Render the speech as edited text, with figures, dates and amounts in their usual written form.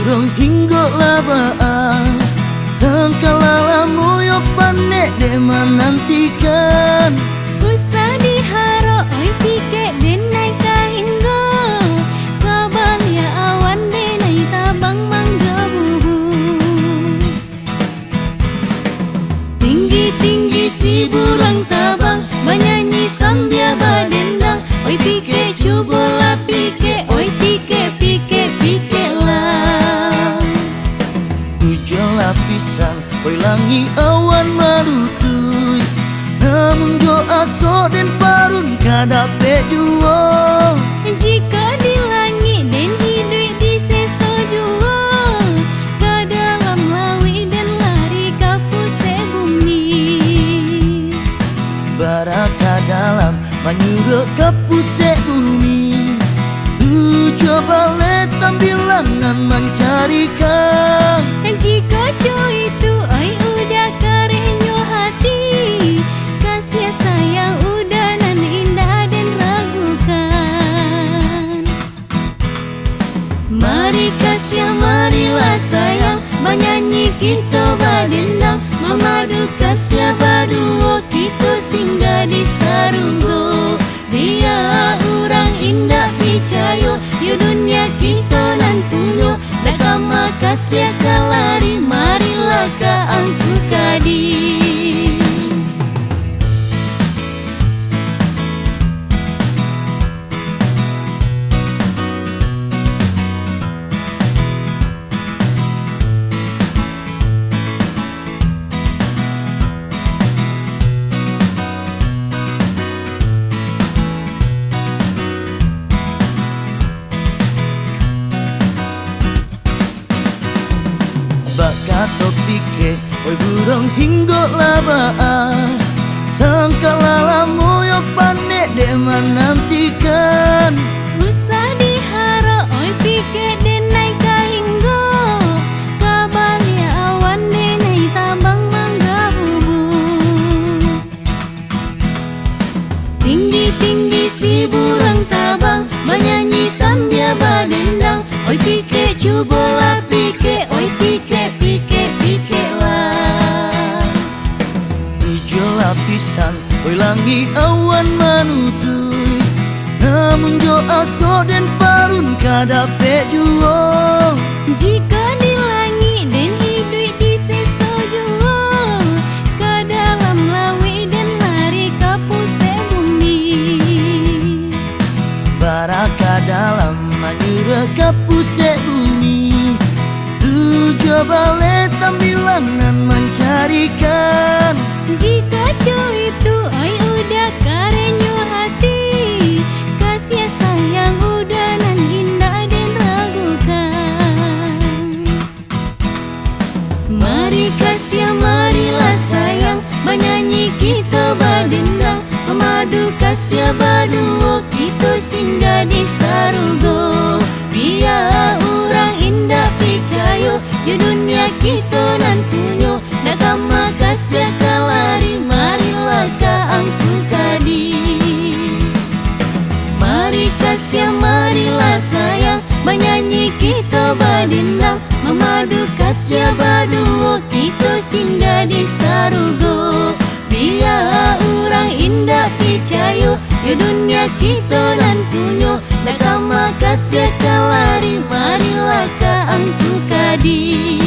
burung hingga labaan tengkalala moyo panek de menantikan Usah diharo oi pike denai kahinggo kabalia awan denai tabang mangga bubu tinggi-tinggi si burung tabang banyanyi sambil badendang oi pike cubola pike oi pike pike pike lah tujuh lapisan oi langi awan marutui namun jo aso den parun kadape juo jika di langit dan hidup di seso juo ke dalam lawi dan lari ke pusat bumi baraka dalam menyuruh ke pusat bumi coba let tambilangan mencarikan jika coy itu oi udah karenyo hati kasih sayang udah nan indah dan ragukan mari kasih marilah sayang menyanyi kita badendang memadu kasih baduo kita singgah di sarunggo dia orang indah picayo yu dunia kita nan punyo nakama kasih kalari marilah ka angku kadi bakato pike oi burung hingga labaan sangkalala moyo panek de menantikan usah diharo oi pike denai kahinggo kabalia awan denai tabang mangga bubu tinggi-tinggi si burung tabang menyanyi sambil badendang oi pike cubola pike oi pike pike pike lah tujuh lapisan oi langi awan manutui namun jo aso den parun kadape juo jika di langit dan hidup di seso juo ke dalam lawi dan lari ke pusat bumi baraka dalam menyuruh ke pusat bumi coba let tambilangan mencarikan jika coy itu oi udah karenyo hati kasih sayang udah nan indah dan ragukan mari kasih marilah sayang menyanyi kita badendang memadu kasih baduo kita singgah di sarugo dia orang indah picayo yu dunia kita nan punyo nakama kasih kalari marilah ka angku kadi mari kasih marilah sayang menyanyi kita badendang memadu kasih baduo kita singgah di sarugo dia orang indah picayo yu dunia kita nan punyo nakama kasih kalari marilah ka angku kadi